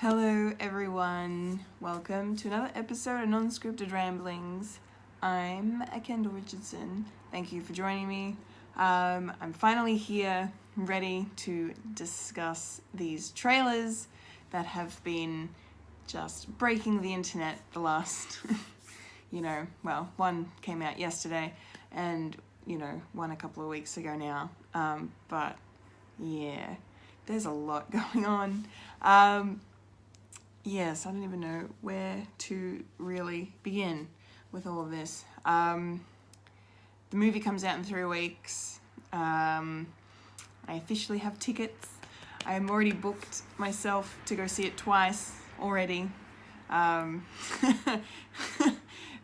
Hello everyone, welcome to another episode of Non-Scripted Ramblings. I'm Kendall Richardson, thank you for joining me. I'm finally here, ready to discuss these trailers that have been just breaking the internet the last, one came out yesterday and, one a couple of weeks ago now. But yeah, there's a lot going on. Yes, I don't even know where to really begin with all of this. The movie comes out in 3 weeks. I officially have tickets. I am already booked myself to go see it twice already. The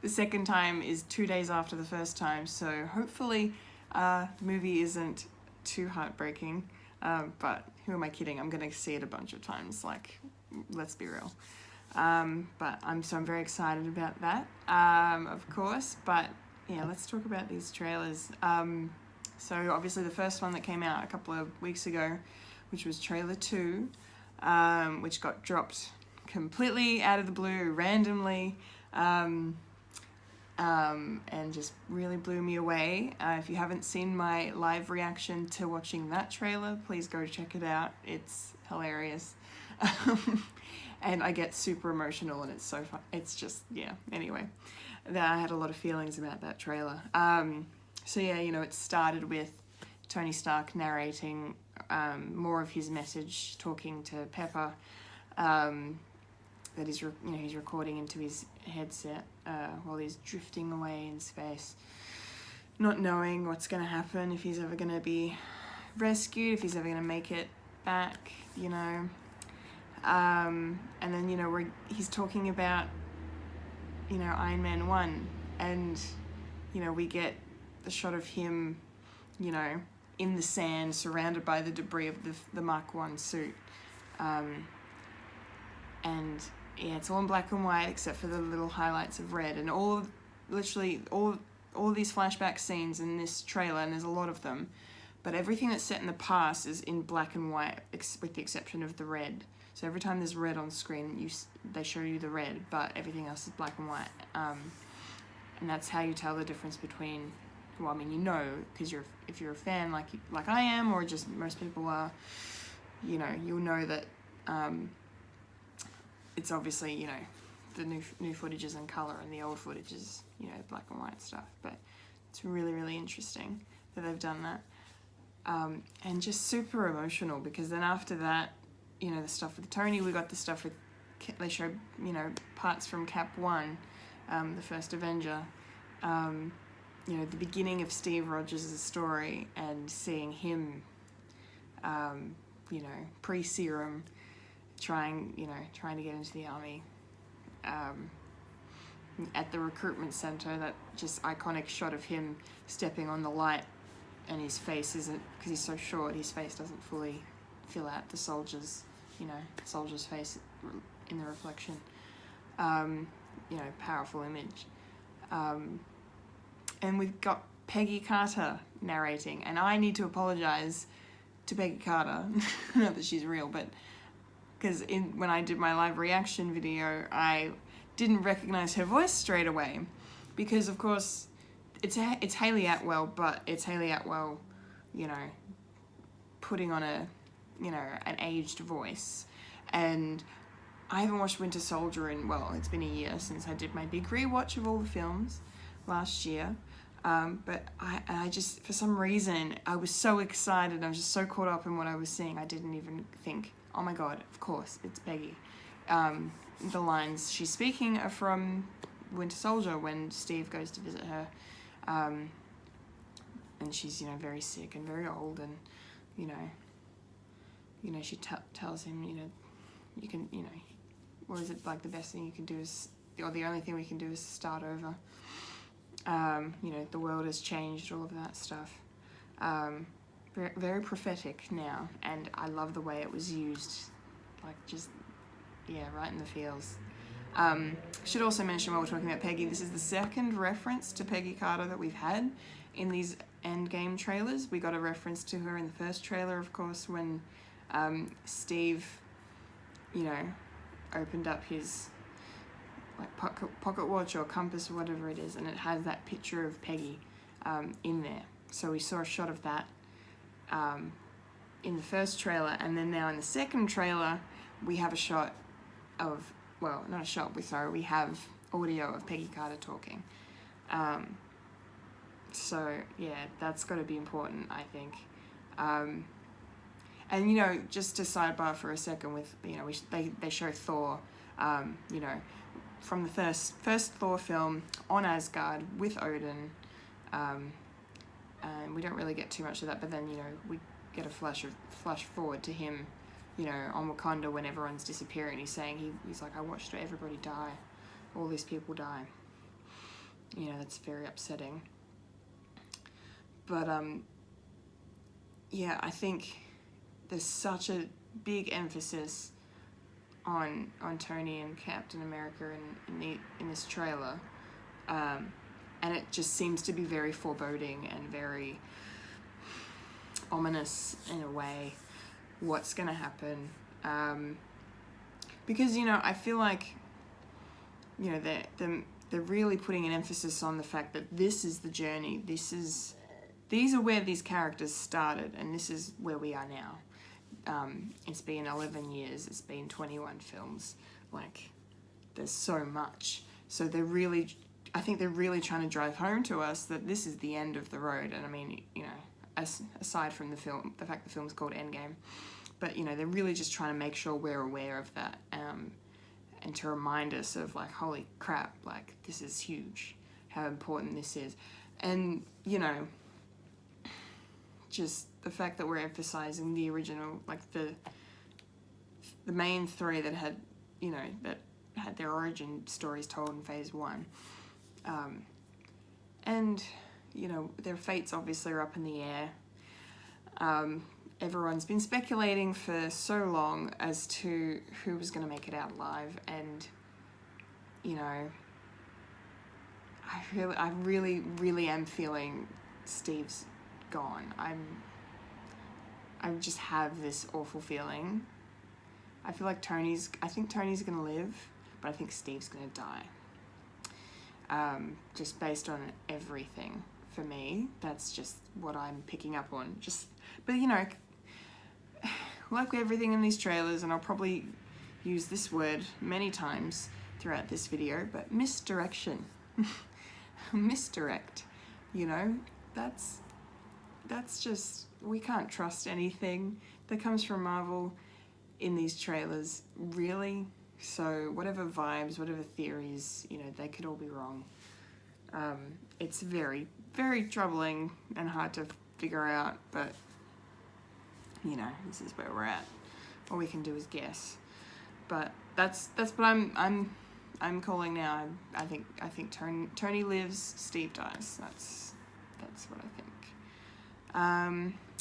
second time is 2 days after the first time, so hopefully the movie isn't too heartbreaking. But who am I kidding? I'm going to see it a bunch of times, let's be real. But I'm very excited about that, of course. But yeah, let's talk about these trailers. So obviously the first one that came out a couple of weeks ago, which was trailer 2, which got dropped completely out of the blue, randomly, and just really blew me away. If you haven't seen my live reaction to watching that trailer, please go check it out. It's hilarious. And I get super emotional and it's so fun. It's just, anyway. I had a lot of feelings about that trailer. It started with Tony Stark narrating more of his message, talking to Pepper, that he's recording into his headset while he's drifting away in space, not knowing what's going to happen, if he's ever going to be rescued, if he's ever going to make it back, and then, he's talking about, Iron Man 1, and, we get the shot of him, in the sand, surrounded by the debris of the Mark 1 suit. And yeah, it's all in black and white except for the little highlights of red, and all of these flashback scenes in this trailer, and there's a lot of them, but everything that's set in the past is in black and white with the exception of the red. So every time there's red on screen, they show you the red, but everything else is black and white. And that's how you tell the difference between, because if you're a fan like I am, or just most people are, you'll know that it's obviously, the new footage is in colour and the old footage is, black and white stuff. But it's really, really interesting that they've done that. And just super emotional, because then after that, the stuff with Tony, we got the stuff with, they showed, parts from Cap 1, the first Avenger, the beginning of Steve Rogers' story, and seeing him, pre-serum, trying to get into the army, at the recruitment center. That just iconic shot of him stepping on the light, and his face isn't, because he's so short, his face doesn't fully fill out the soldier's face in the reflection. Powerful image. And we've got Peggy Carter narrating, and I need to apologize to Peggy Carter, not that she's real, but because when I did my live reaction video, I didn't recognize her voice straight away, because of course it's Hayley Atwell, but it's Hayley Atwell, putting on an aged voice. And I haven't watched Winter Soldier it's been a year since I did my big rewatch of all the films last year. But I just, for some reason, I was so excited, I was just so caught up in what I was seeing, I didn't even think, oh my god, of course, it's Peggy. The lines she's speaking are from Winter Soldier, when Steve goes to visit her, and she's, very sick and very old, and, she tells him, you can, what is it, the best thing you can do is, or the only thing we can do is start over. The world has changed, all of that stuff. Very, very prophetic now, and I love the way it was used, right in the feels. Should also mention, while we're talking about Peggy, this is the second reference to Peggy Carter that we've had in these Endgame trailers. We got a reference to her in the first trailer, of course, when Steve, opened up his like pocket watch or compass or whatever it is, and it has that picture of Peggy in there. So we saw a shot of that in the first trailer, and then now in the second trailer we have a shot of, well, not a shot, we have audio of Peggy Carter talking. So yeah, that's got to be important, I think. And, you know, just to sidebar for a second with, you know, they show Thor, you know, from the first Thor film on Asgard with Odin, and we don't really get too much of that, but then, you know, we get a flash forward to him, you know, on Wakanda when everyone's disappearing. He's saying, he's like, I watched everybody die, all these people die. You know, that's very upsetting. But, yeah, I think there's such a big emphasis on Tony and Captain America in this trailer, and it just seems to be very foreboding and very ominous in a way. What's gonna happen? Because, you know, I feel like, you know, they're really putting an emphasis on the fact that this is the journey. These are where these characters started, and this is where we are now. It's been 11 years, it's been 21 films, like, there's so much. So I think they're really trying to drive home to us that this is the end of the road. And I mean, you know, aside from the fact the film's called Endgame, but, you know, they're really just trying to make sure we're aware of that, and to remind us of, like, holy crap, like, this is huge, how important this is. And, you know, just the fact that we're emphasizing the original, like the main three that had, you know, that had their origin stories told in phase 1. And, you know, their fates obviously are up in the air. Everyone's been speculating for so long as to who was going to make it out alive, and, you know, I really am feeling Steve's gone. I just have this awful feeling. I feel like I think Tony's gonna live, but I think Steve's gonna die. Just based on everything, for me, that's just what I'm picking up on. But, you know, like everything in these trailers, and I'll probably use this word many times throughout this video, but misdirection. Misdirect, you know, that's just, we can't trust anything that comes from Marvel in these trailers, really. So whatever vibes, whatever theories, you know, they could all be wrong. It's very, very troubling and hard to figure out, but, you know, this is where we're at. All we can do is guess. But that's what I'm calling now. I think Tony lives, Steve dies. That's what I think.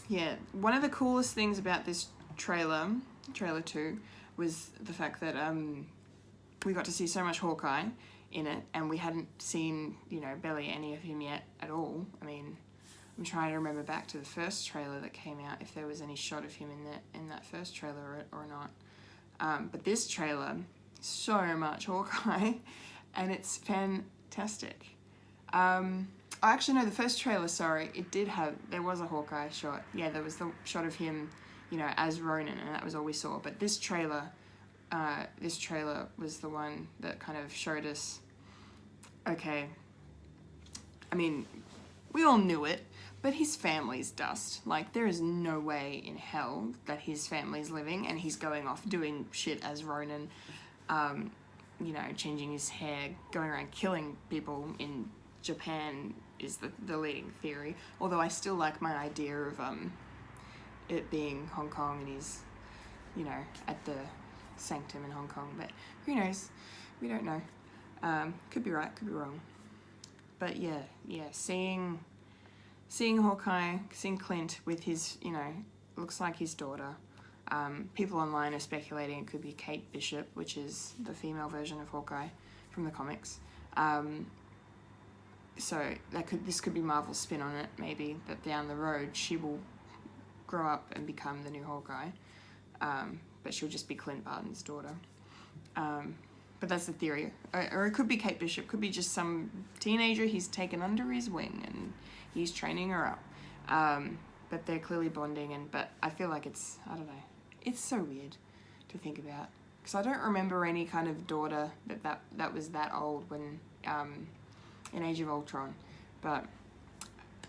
Yeah, one of the coolest things about this trailer 2, was the fact that we got to see so much Hawkeye in it, and we hadn't seen, you know, barely any of him yet at all. I mean, I'm trying to remember back to the first trailer that came out, if there was any shot of him in that first trailer or not. But this trailer, so much Hawkeye, and it's fantastic. Actually, no, the first trailer, sorry, there was a Hawkeye shot. Yeah, there was the shot of him, you know, as Ronin, and that was all we saw. But this trailer was the one that kind of showed us, okay, I mean, we all knew it, but his family's dust. Like, there is no way in hell that his family's living, and he's going off doing shit as Ronin, you know, changing his hair, going around killing people in Japan is the leading theory. Although I still like my idea of it being Hong Kong, and he's, you know, at the sanctum in Hong Kong. But who knows? We don't know. Could be right, could be wrong. But yeah, seeing Hawkeye, seeing Clint with his, you know, looks like his daughter. People online are speculating it could be Kate Bishop, which is the female version of Hawkeye from the comics. So this could be Marvel's spin on it, maybe, that down the road she will grow up and become the new Hawkeye, but she'll just be Clint Barton's daughter. But that's the theory. Or it could be Kate Bishop, could be just some teenager he's taken under his wing and he's training her up. But they're clearly bonding, but I feel like it's, I don't know, it's so weird to think about. Because I don't remember any kind of daughter that was that old when, in Age of Ultron. But,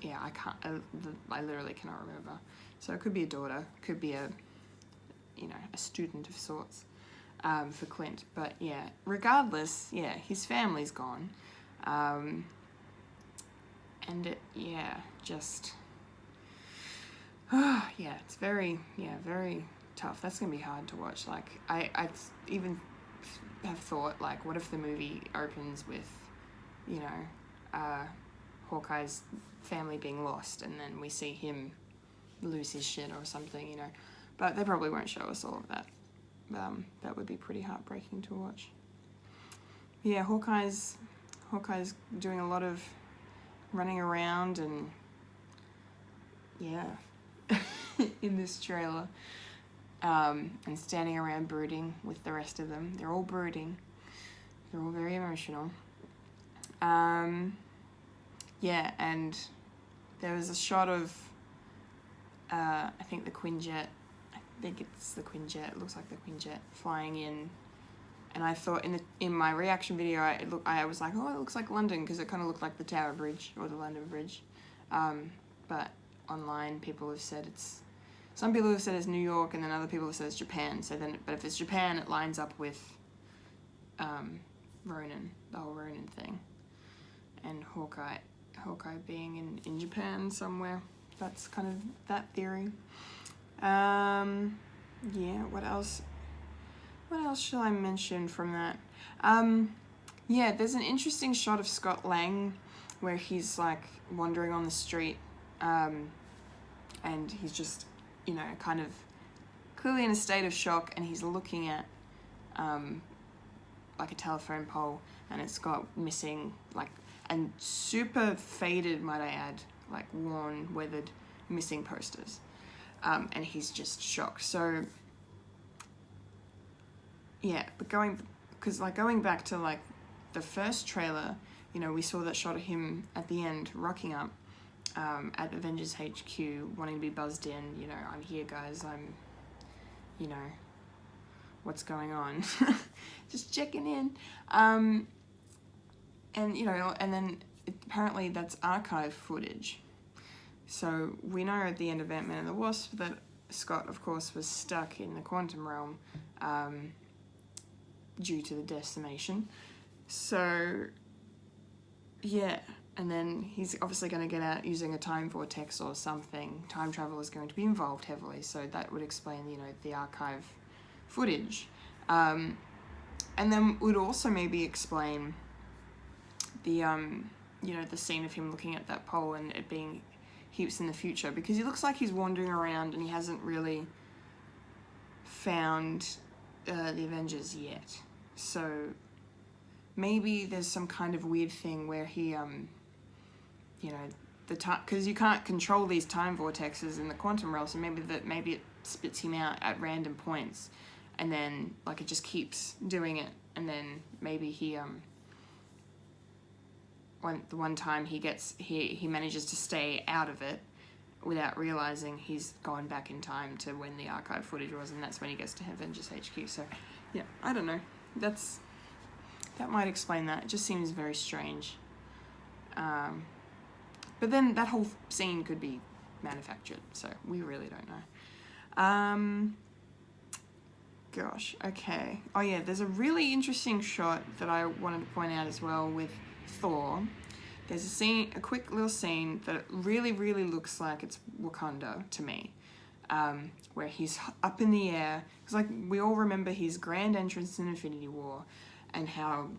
yeah, I literally cannot remember. So it could be a daughter, could be a student of sorts. For Clint, but yeah, regardless, yeah, his family's gone, and just, yeah, it's very tough. That's gonna be hard to watch. Like, I even have thought, like, what if the movie opens with, Hawkeye's family being lost, and then we see him lose his shit or something, but they probably won't show us all of that. That would be pretty heartbreaking to watch. Yeah, Hawkeye's doing a lot of running around and in this trailer, and standing around brooding with the rest of them. They're all brooding. They're all very emotional. And there was a shot of I think the Quinjet. I think it's the Quinjet. It looks like the Quinjet flying in, and I thought in my reaction video, I was like, oh, it looks like London, because it kind of looked like the Tower Bridge or the London Bridge, but online people have said some people have said it's New York, and then other people have said it's Japan. But if it's Japan, it lines up with Ronin, the whole Ronin thing, and Hawkeye being in Japan somewhere. That's kind of that theory. What else shall I mention from that? There's an interesting shot of Scott Lang where he's like wandering on the street, and he's just, kind of clearly in a state of shock, and he's looking at, like a telephone pole, and it's got missing, like, and super faded, might I add, like worn, weathered, missing posters. And he's just shocked. So, yeah, but going back to, like, the first trailer, we saw that shot of him at the end, rocking up, at Avengers HQ, wanting to be buzzed in, I'm here, guys, I'm, what's going on? Just checking in. And then apparently that's archive footage. So we know at the end of Ant-Man and the Wasp that Scott, of course, was stuck in the quantum realm, due to the decimation. So, yeah, and then he's obviously going to get out using a time vortex or something. Time travel is going to be involved heavily, so that would explain, the archive footage. And then would also maybe explain the, the scene of him looking at that pole and it being heaps in the future, because he looks like he's wandering around and he hasn't really found the Avengers yet. So maybe there's some kind of weird thing where he, the time, because you can't control these time vortexes in the quantum realm, so maybe it spits him out at random points, and then like it just keeps doing it, and then maybe he one time he manages to stay out of it without realizing he's gone back in time to when the archive footage was, and that's when he gets to Avengers HQ. So, yeah, I don't know. That might explain that. It just seems very strange. But then that whole scene could be manufactured, so we really don't know. Gosh, okay. Oh yeah, there's a really interesting shot that I wanted to point out as well with Thor. There's a quick little scene that really, really looks like it's Wakanda to me, where he's up in the air. Because, like, we all remember his grand entrance in Infinity War, and how,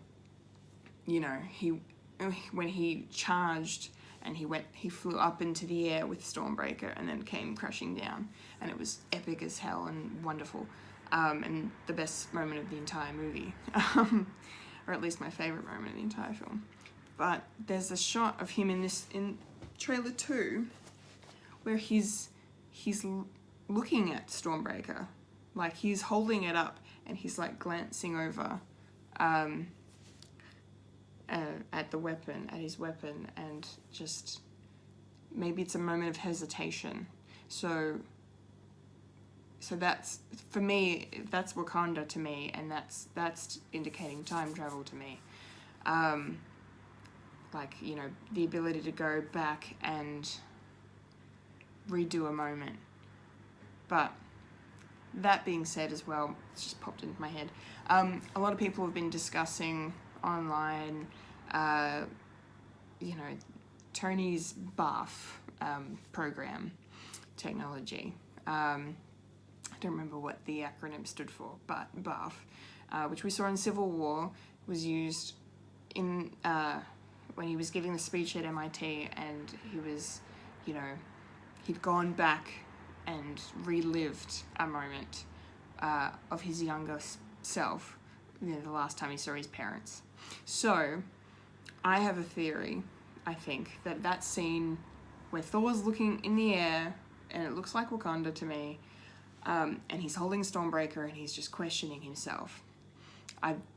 when he charged and he flew up into the air with Stormbreaker and then came crashing down, and it was epic as hell and wonderful, and the best moment of the entire movie, or at least my favorite moment of the entire film. But there's a shot of him in trailer 2 where he's looking at Stormbreaker, like he's holding it up, and he's like glancing over at the weapon, at his weapon, and just maybe it's a moment of hesitation. So that's, for me, that's Wakanda to me, and that's indicating time travel to me. Like, you know, the ability to go back and redo a moment. But that being said as well, it's just popped into my head. A lot of people have been discussing online, you know, Tony's BARF program technology. I don't remember what the acronym stood for, but BARF, which we saw in Civil War, was used in when he was giving the speech at MIT, and he was, you know, he'd gone back and relived a moment of his younger self, you know, the last time he saw his parents. So I have a theory, I think, that scene where Thor's looking in the air, and it looks like Wakanda to me, and he's holding Stormbreaker and he's just questioning himself.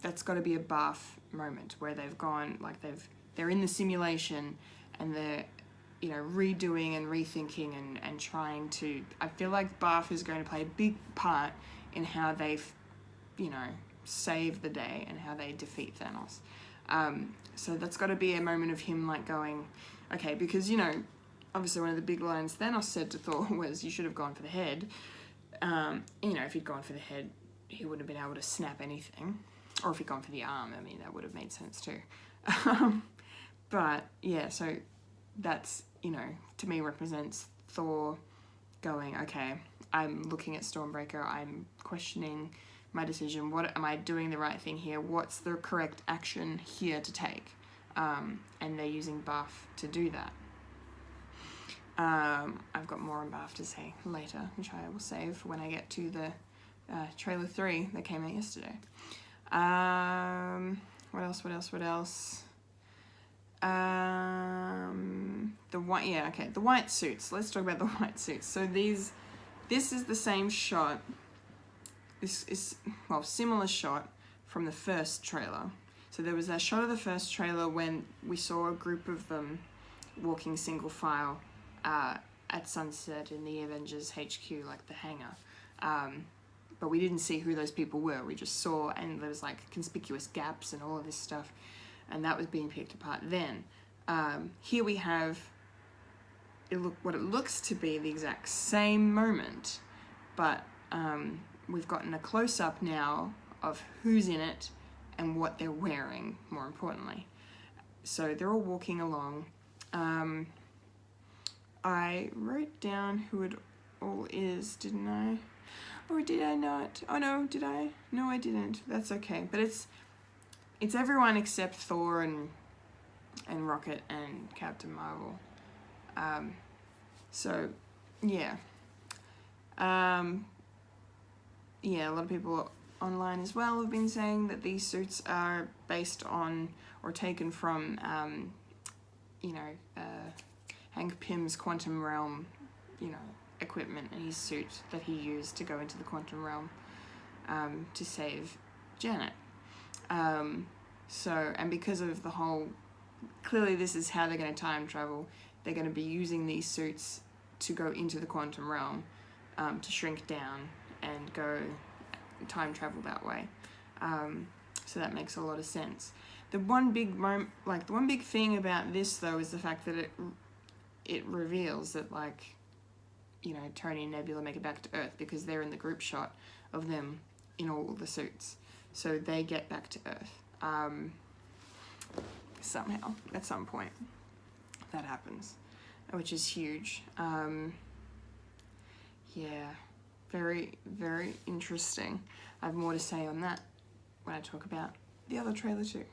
That's got to be a BARF moment where they've gone, like they're in the simulation and they're, you know, redoing and rethinking and trying to, I feel like BARF is going to play a big part in how they've, you know, save the day and how they defeat Thanos. So that's got to be a moment of him like going, okay, because, you know, obviously one of the big lines Thanos said to Thor was, you should have gone for the head. You know, if he'd gone for the head, he wouldn't have been able to snap anything. Or if he'd gone for the arm, I mean, that would have made sense too. But yeah, so that's, you know, to me represents Thor going, okay, I'm looking at Stormbreaker, I'm questioning my decision, what am I doing the right thing here, what's the correct action here to take, and they're using BARF to do that. I've got more on BARF to say later, which I will save when I get to the trailer 3 that came out yesterday. What else? The white suits. Let's talk about the white suits. So this is the same shot. This is, well, similar shot from the first trailer. So there was that shot of the first trailer when we saw a group of them walking single file at sunset in the Avengers HQ, like the hangar. But we didn't see who those people were. We just saw, and there was like conspicuous gaps and all of this stuff, and that was being picked apart then. Here we have what it looks to be the exact same moment, but we've gotten a close-up now of who's in it and what they're wearing, more importantly. So they're all walking along. I wrote down who it all is, didn't I? Or did I not? Oh no, did I? No, I didn't. That's okay. But it's everyone except Thor and Rocket and Captain Marvel. So yeah. Yeah, a lot of people online as well have been saying that these suits are based on or taken from Hank Pym's quantum realm, you know, equipment and his suit that he used to go into the quantum realm to save Janet. So, and because of the whole, clearly this is how they're going to time travel. They're going to be using these suits to go into the quantum realm, to shrink down and go time travel that way. So that makes a lot of sense. The one big thing about this though is the fact that it reveals that, like, you know, Tony and Nebula make it back to Earth because they're in the group shot of them in all the suits. So they get back to Earth. Somehow, at some point, that happens, which is huge. Yeah, very, very interesting. I have more to say on that when I talk about the other trailer too.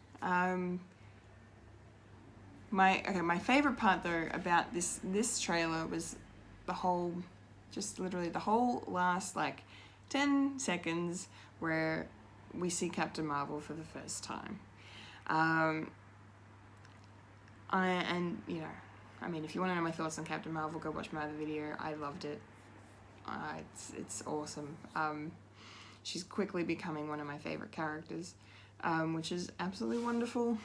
My favorite part though about this trailer was literally the whole last like 10 seconds where we see Captain Marvel for the first time. If you want to know my thoughts on Captain Marvel, go watch my other video. I loved it. It's awesome. she's quickly becoming one of my favorite characters, which is absolutely wonderful.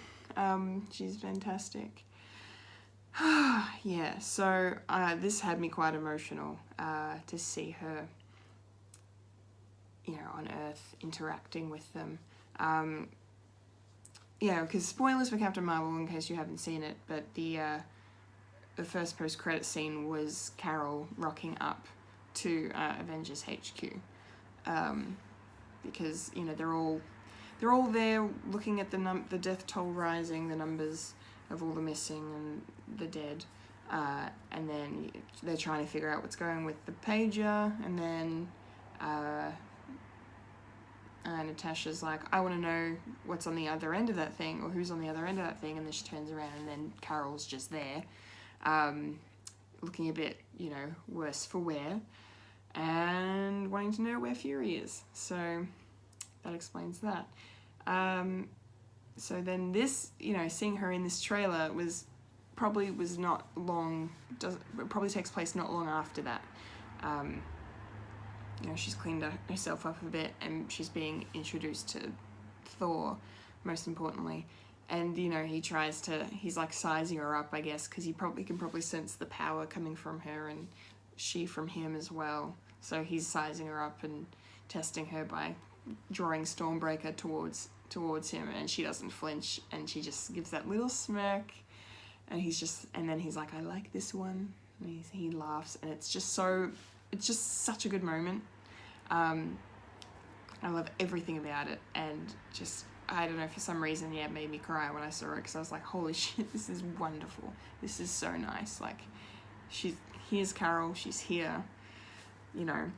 She's fantastic. Yeah, so this had me quite emotional to see her, you know, on Earth interacting with them. Yeah, because spoilers for Captain Marvel in case you haven't seen it, but the first post-credit scene was Carol rocking up to Avengers HQ, because, you know, they're all there looking at the death toll rising, the numbers of all the missing and the dead, and then they're trying to figure out what's going with the pager, and then Natasha's like, I want to know what's on the other end of that thing, or who's on the other end of that thing, and then she turns around and then Carol's just there, looking a bit, you know, worse for wear, and wanting to know where Fury is. So that explains that. So then this, you know, seeing her in this trailer probably takes place not long after that. You know, she's cleaned herself up a bit, and she's being introduced to Thor, most importantly. And, you know, he's like sizing her up, I guess, because he can probably sense the power coming from her, and she from him as well. So he's sizing her up and testing her by drawing Stormbreaker towards him, and she doesn't flinch, and she just gives that little smirk, and then he's like, I like this one, and he laughs, and it's just such a good moment. I love everything about it, and just, I don't know, for some reason, yeah, it made me cry when I saw it, because I was like, holy shit, this is wonderful, this is so nice. Like, here's Carol, she's here, you know,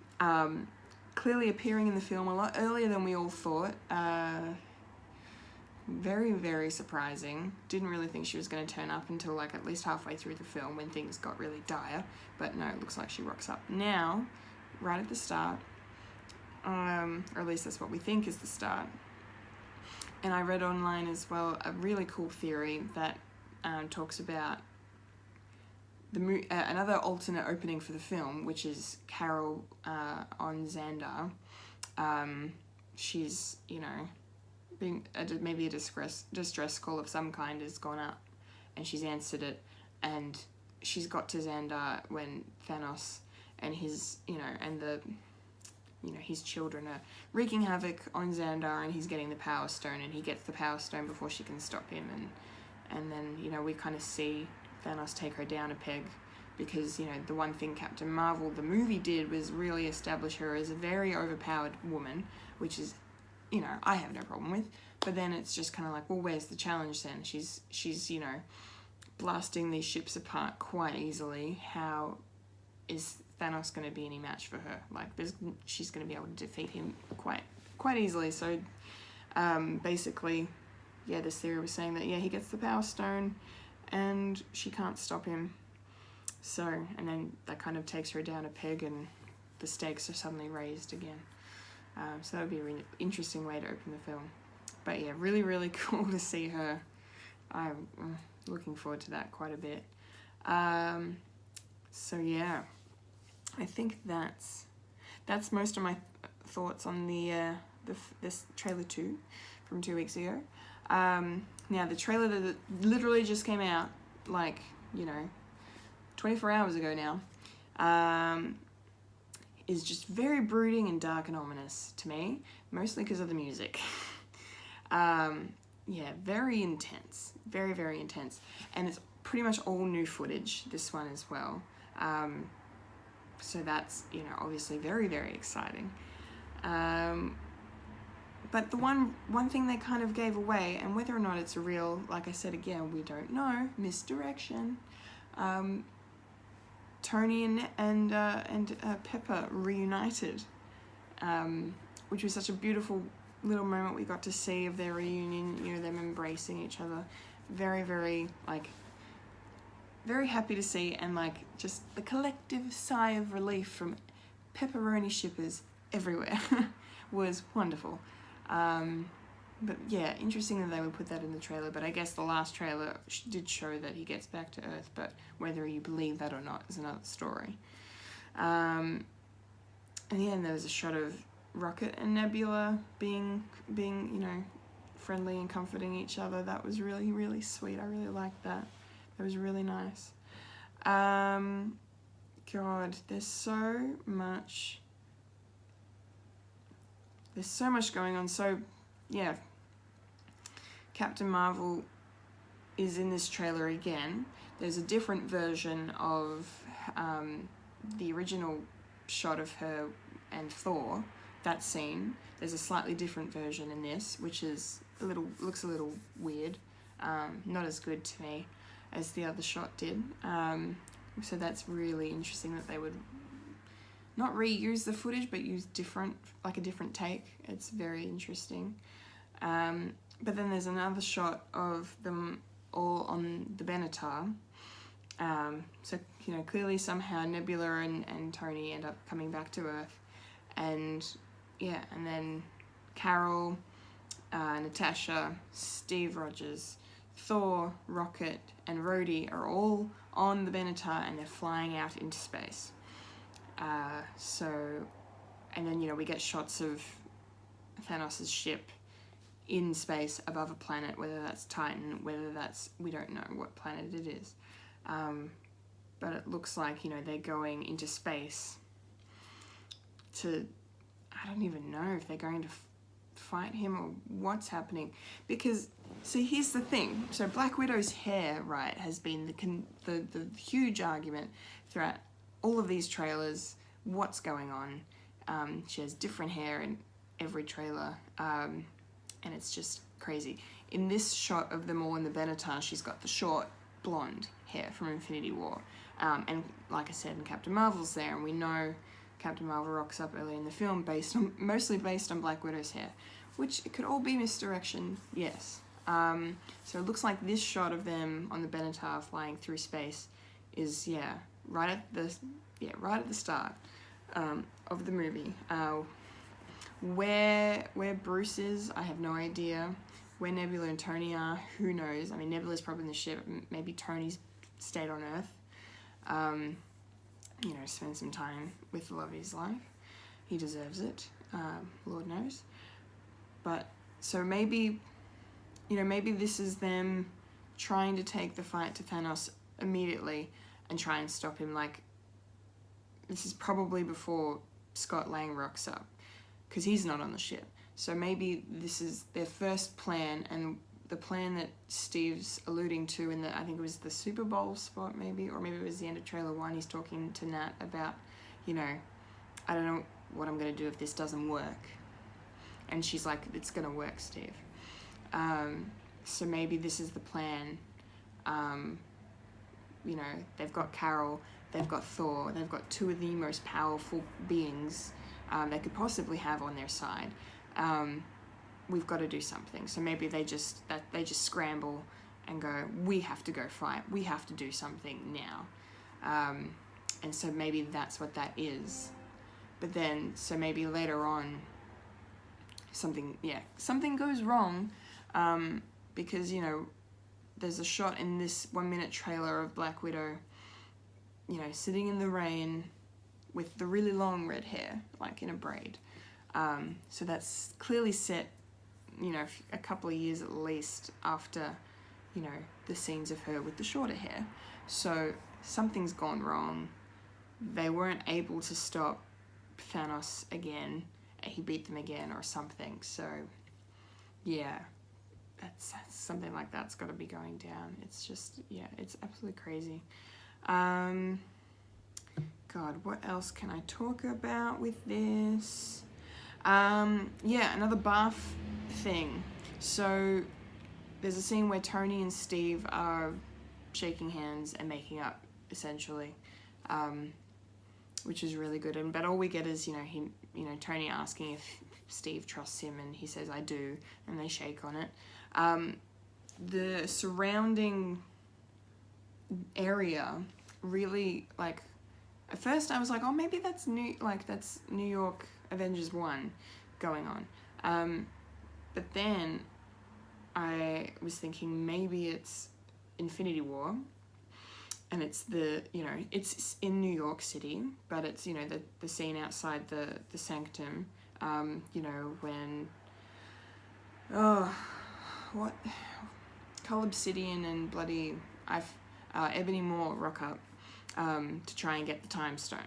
clearly appearing in the film a lot earlier than we all thought. Very, very surprising. Didn't really think she was going to turn up until like at least halfway through the film, when things got really dire, but no, it looks like she rocks up now, right at the start, or at least that's what we think is the start. And I read online as well a really cool theory that talks about another alternate opening for the film, which is Carol on Xandar. She's, you know, maybe a distress call of some kind has gone up, and she's answered it, and she's got to Xandar when Thanos and his, you know, and his children are wreaking havoc on Xandar, and he's getting the Power Stone, and he gets the Power Stone before she can stop him, and then, you know, we kind of see Thanos take her down a peg, because, you know, the one thing Captain Marvel, the movie, did was really establish her as a very overpowered woman, which is, you know, I have no problem with, but then it's just kind of like, well, where's the challenge then? She's, you know, blasting these ships apart quite easily. How is Thanos going to be any match for her? Like, she's going to be able to defeat him quite easily. So, basically, yeah, this theory was saying that, yeah, he gets the Power Stone, and she can't stop him. So, and then that kind of takes her down a peg, and the stakes are suddenly raised again. So that would be a really interesting way to open the film. But yeah, really, really cool to see her. I'm looking forward to that quite a bit. So yeah, I think that's most of my thoughts on this trailer 2 from 2 weeks ago. Now the trailer that literally just came out, like, you know, 24 hours ago now, is just very brooding and dark and ominous to me, mostly because of the music. Yeah, very intense, very, very intense, and it's pretty much all new footage, this one as well. So that's, you know, obviously very, very exciting. But the one thing they kind of gave away, and whether or not it's real, like I said again, we don't know, misdirection. Tony and Pepper reunited, which was such a beautiful little moment we got to see of their reunion, you know, them embracing each other. Very, very, like, very happy to see, and like just the collective sigh of relief from pepperoni shippers everywhere was wonderful. But yeah, interesting that they would put that in the trailer, but I guess the last trailer did show that he gets back to Earth, but whether you believe that or not is another story. And yeah, and there was a shot of Rocket and Nebula being you know, friendly and comforting each other. That was really, really sweet. I really liked that. That was really nice. God, there's so much going on. So, yeah, Captain Marvel is in this trailer again. There's a different version of the original shot of her and Thor, that scene. There's a slightly different version in this, which is looks a little weird. Not as good to me as the other shot did. So that's really interesting that they would not reuse the footage, but use a different take. It's very interesting. But then there's another shot of them all on the Benatar. So, you know, clearly somehow Nebula and Tony end up coming back to Earth. And, yeah, and then Carol, Natasha, Steve Rogers, Thor, Rocket, and Rhodey are all on the Benatar, and they're flying out into space. And then, you know, we get shots of Thanos' ship in space above a planet, whether that's Titan, whether that's, we don't know what planet it is. But it looks like, you know, they're going into space to, I don't even know if they're going to fight him or what's happening. Because, see, here's the thing. So Black Widow's hair, right, has been the huge argument throughout all of these trailers. What's going on? She has different hair in every trailer, and it's just crazy. In this shot of them all in the Benatar, she's got the short blonde hair from Infinity War. And like I said, Captain Marvel's there, and we know Captain Marvel rocks up early in the film mostly based on Black Widow's hair, which it could all be misdirection, yes. So it looks like this shot of them on the Benatar flying through space is, right at the start of the movie. Where Bruce is, I have no idea. Where Nebula and Tony are, who knows? I mean, Nebula's probably in the ship. Maybe Tony's stayed on Earth. You know, spend some time with the love of his life. He deserves it. Lord knows. But, so maybe, you know, maybe this is them trying to take the fight to Thanos immediately and try and stop him. Like, this is probably before Scott Lang rocks up, because he's not on the ship. So maybe this is their first plan, and the plan that Steve's alluding to in I think it was the Super Bowl spot maybe, or maybe it was the end of trailer 1, he's talking to Nat about, you know, I don't know what I'm going to do if this doesn't work. And she's like, it's going to work, Steve. So maybe this is the plan. You know, they've got Carol, they've got Thor, they've got two of the most powerful beings they could possibly have on their side. We've got to do something. So maybe they just scramble and go, we have to go fight. We have to do something now. And so maybe that's what that is. But then, so maybe later on, something goes wrong, because, you know, there's a shot in this 1-minute trailer of Black Widow, you know, sitting in the rain with the really long red hair, like in a braid. So that's clearly set, you know, a couple of years at least after, you know, the scenes of her with the shorter hair. So something's gone wrong. They weren't able to stop Thanos again. He beat them again or something. So, yeah, that's something like that's got to be going down. It's just, it's absolutely crazy. God, what else can I talk about with this? Another bath thing. So there's a scene where Tony and Steve are shaking hands and making up, essentially, which is really good. But all we get is, Tony asking if Steve trusts him, and he says, I do, and they shake on it. The surrounding area really, like, at first I was like, oh, maybe that's New York Avengers 1 going on. But then I was thinking maybe it's Infinity War, and it's it's in New York City, but it's, the scene outside the Sanctum, You know, when, oh, what, Cull Obsidian and bloody Ebony Maw rock up to try and get the Time Stone.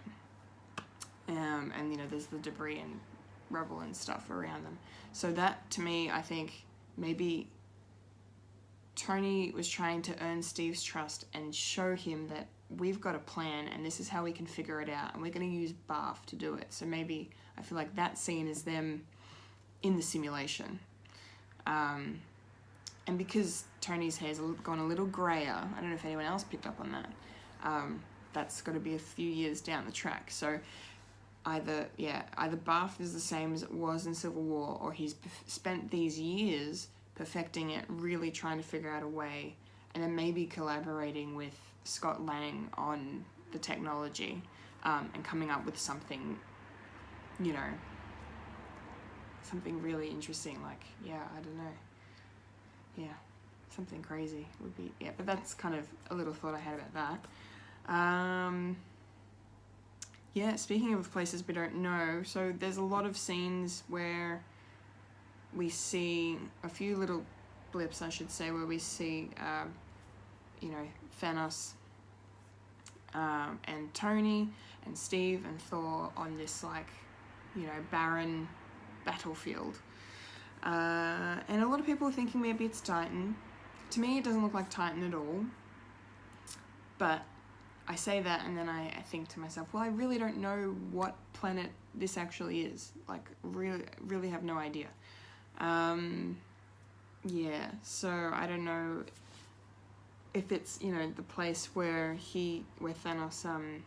And, you know, there's the debris and rubble and stuff around them. So that, to me, I think maybe Tony was trying to earn Steve's trust and show him that we've got a plan and this is how we can figure it out, and we're going to use Barf to do it. So maybe I feel like that scene is them in the simulation. And because Tony's hair's gone a little grayer, I don't know if anyone else picked up on that, that's got to be a few years down the track. So either Barf is the same as it was in Civil War, or he's spent these years perfecting it, really trying to figure out a way, and then maybe collaborating with Scott Lang on the technology, and coming up with something, you know, something really interesting, like, yeah, I don't know. Yeah, something crazy would be, yeah, but that's kind of a little thought I had about that. Yeah, speaking of places we don't know, so there's a lot of scenes where we see a few little blips, I should say, where we see, you know, Thanos and Tony and Steve and Thor on this, like, you know, barren battlefield. And a lot of people are thinking maybe it's Titan. To me, it doesn't look like Titan at all. But I say that and then I think to myself, well, I really don't know what planet this actually is. Like, really have no idea. Yeah, so I don't know if it's, you know, the place where Thanos,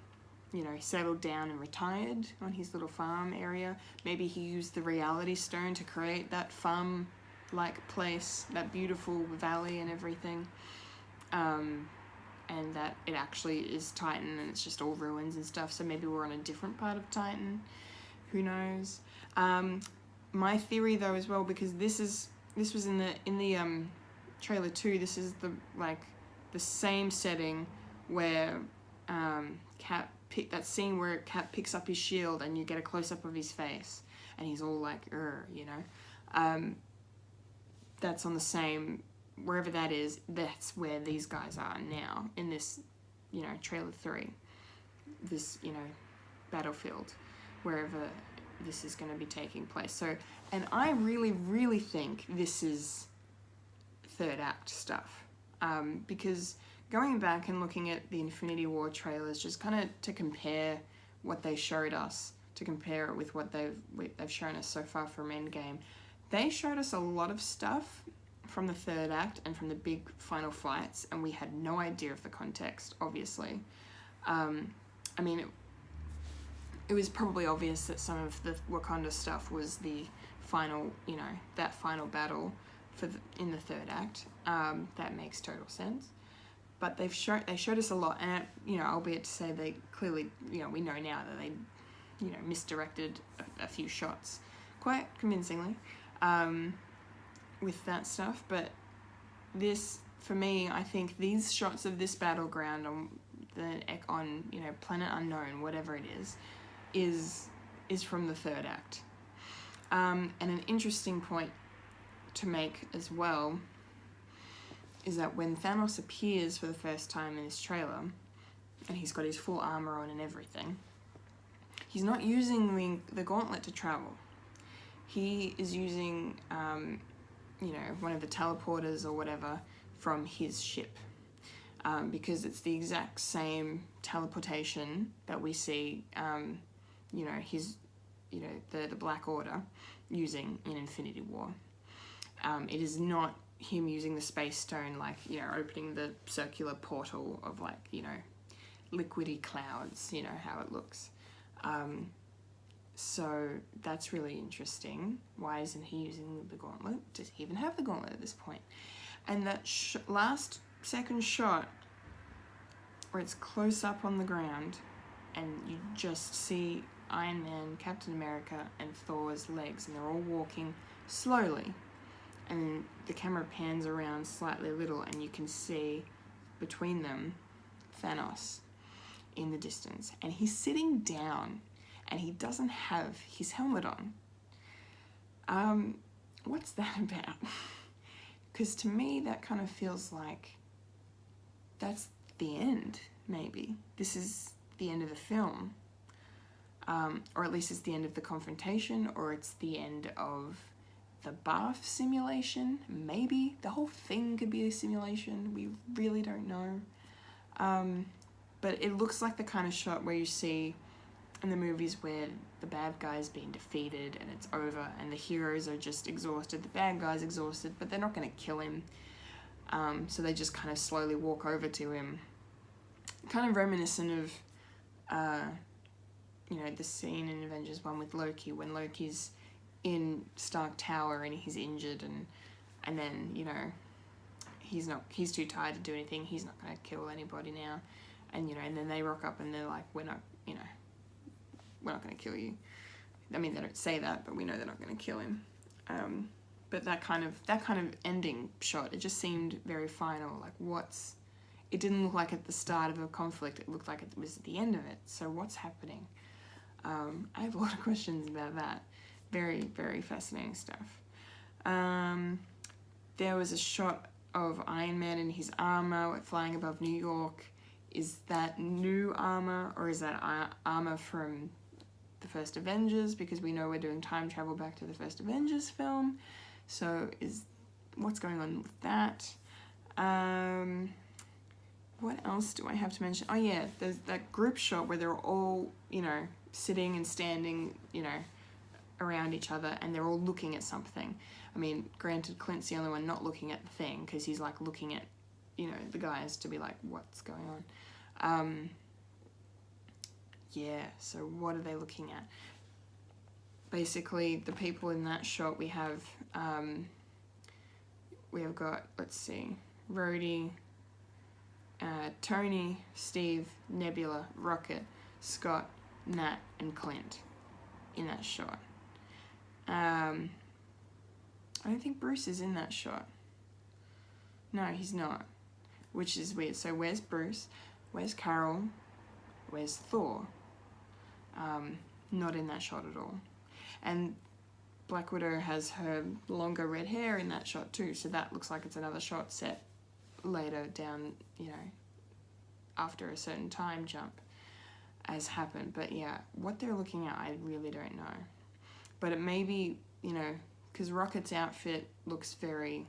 you know, settled down and retired on his little farm area. Maybe he used the Reality Stone to create that farm-like place, that beautiful valley and everything. And that it actually is Titan and it's just all ruins and stuff. So maybe we're on a different part of Titan. Who knows? My theory though as well, because this was in the trailer 2. This is the same setting where Cap that scene where Cap picks up his shield and you get a close up of his face and he's all like, you know. That's on the same, wherever that is, that's where these guys are now in this, you know, trailer 3. This, you know, battlefield, wherever this is going to be taking place. So, and I really think this is third act stuff, because going back and looking at the Infinity War trailers, just kind of to compare what they showed us, to compare it with what they've shown us so far from Endgame, they showed us a lot of stuff from the third act and from the big final fights, and we had no idea of the context, obviously. I mean, it was probably obvious that some of the Wakanda stuff was the final, you know, that final battle in the third act. That makes total sense. But they showed us a lot, and you know, albeit to say they clearly, you know, we know now that they, you know, misdirected a few shots quite convincingly with that stuff. But this, for me, I think these shots of this battleground on you know, Planet Unknown, whatever it is from the third act. And an interesting point to make as well is that when Thanos appears for the first time in this trailer, and he's got his full armor on and everything, he's not using the gauntlet to travel. He is using, you know, one of the teleporters or whatever from his ship, because it's the exact same teleportation that we see, you know, the Black Order using in Infinity War. It is not him using the Space Stone, like, you know, opening the circular portal of, like, you know, liquidy clouds, you know, how it looks. So that's really interesting. Why isn't he using the gauntlet? Does he even have the gauntlet at this point? And that last second shot where it's close up on the ground and you just see Iron Man, Captain America, and Thor's legs, and they're all walking slowly. And the camera pans around slightly a little, and you can see between them Thanos in the distance. And he's sitting down, and he doesn't have his helmet on. What's that about? Because to me, that kind of feels like that's the end, maybe. This is the end of the film. Or at least it's the end of the confrontation, or it's the end of the bath simulation. Maybe. The whole thing could be a simulation. We really don't know. But it looks like the kind of shot where you see in the movies where the bad guy's been defeated and it's over and the heroes are just exhausted, the bad guy's exhausted, but they're not going to kill him. So they just kind of slowly walk over to him. Kind of reminiscent of, the scene in Avengers 1 with Loki, when Loki's in Stark Tower and he's injured and then, he's too tired to do anything, he's not going to kill anybody now. And, and then they rock up and they're like, we're not going to kill you. I mean, they don't say that, but we know they're not going to kill him. But that kind of ending shot, it just seemed very final. Like, it didn't look like at the start of a conflict, it looked like it was at the end of it. So what's happening? I have a lot of questions about that. Very, very fascinating stuff. There was a shot of Iron Man in his armor flying above New York. Is that new armor, or is that armor from the first Avengers? Because we know we're doing time travel back to the first Avengers film. So what's going on with that? What else do I have to mention? Oh yeah, there's that group shot where they're all, sitting and standing, around each other, and they're all looking at something. I mean, granted, Clint's the only one not looking at the thing, because he's like looking at, the guys to be like, what's going on? Yeah, so what are they looking at? Basically, the people in that shot, we have got, let's see, Rhodey, Tony, Steve, Nebula, Rocket, Scott, Nat, and Clint in that shot. I don't think Bruce is in that shot. No, he's not, which is weird. So where's Bruce? Where's Carol? Where's Thor? Not in that shot at all. And Black Widow has her longer red hair in that shot too, so that looks like it's another shot set later down, after a certain time jump has happened. But yeah, what they're looking at, I really don't know. But it may be, because Rocket's outfit looks very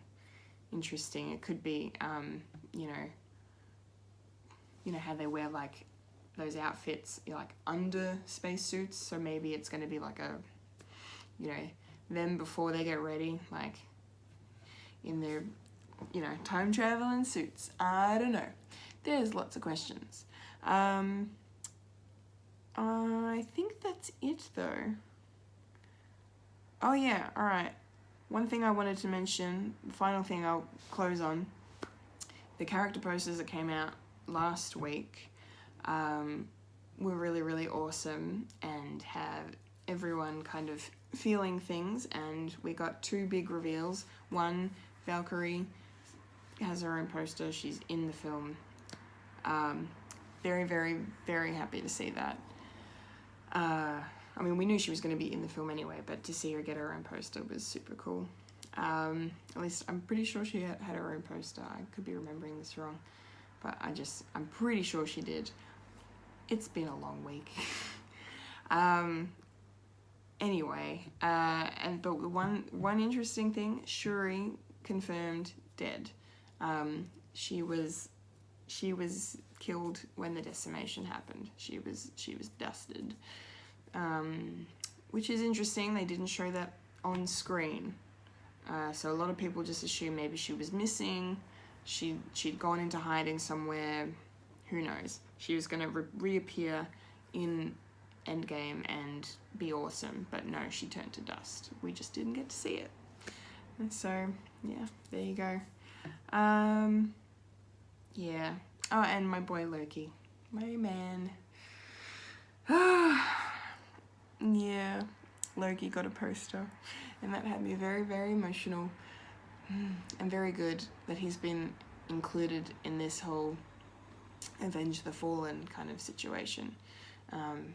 interesting. It could be, how they wear like those outfits like under spacesuits. So maybe it's going to be like a, them before they get ready, like in their, time traveling suits. I don't know. There's lots of questions. I think that's it though. Oh yeah, alright. One thing I wanted to mention, the final thing I'll close on, the character posters that came out last week were really, really awesome and have everyone kind of feeling things, and we got two big reveals. One, Valkyrie has her own poster, she's in the film. Very, very, very happy to see that. I mean, we knew she was going to be in the film anyway, but to see her get her own poster was super cool. At least I'm pretty sure she had her own poster. I could be remembering this wrong, but I'm pretty sure she did. It's been a long week. Anyway, but one interesting thing, Shuri confirmed dead. She was killed when the decimation happened. She was dusted. Which is interesting. They didn't show that on screen. So a lot of people just assume maybe she was missing. She'd gone into hiding somewhere. Who knows? She was going to reappear in Endgame and be awesome. But no, she turned to dust. We just didn't get to see it. And so, yeah, there you go. Yeah. Oh, and my boy Loki. My man. Yeah, Loki got a poster, and that had me very, very emotional, and very good that he's been included in this whole Avenge the Fallen kind of situation. And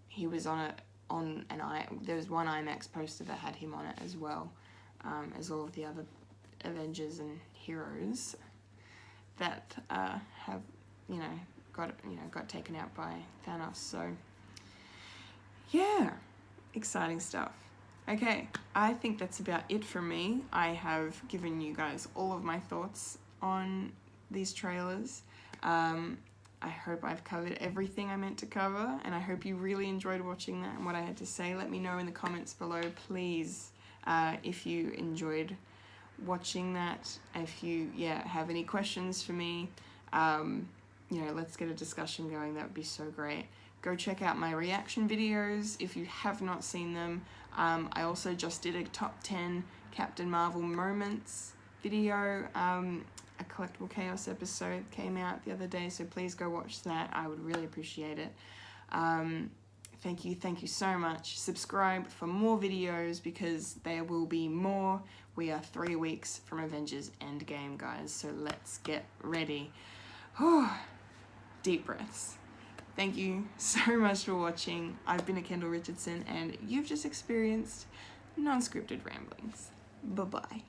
he was on on there was one IMAX poster that had him on it as well, as all of the other Avengers and heroes that have got taken out by Thanos. So yeah, exciting stuff. Okay, I think that's about it from me. I have given you guys all of my thoughts on these trailers. I hope I've covered everything I meant to cover, and I hope you really enjoyed watching that and what I had to say. Let me know in the comments below, please, if you enjoyed watching that. If you have any questions for me, let's get a discussion going. That would be so great. Go check out my reaction videos if you have not seen them. I also just did a top 10 Captain Marvel moments video. A Collectible Chaos episode came out the other day, so please go watch that. I would really appreciate it. Thank you so much. Subscribe for more videos because there will be more. We are 3 weeks from Avengers Endgame, guys, so let's get ready. Deep breaths. Thank you so much for watching. I've been Kendall Richardson, and you've just experienced non-scripted ramblings. Bye-bye.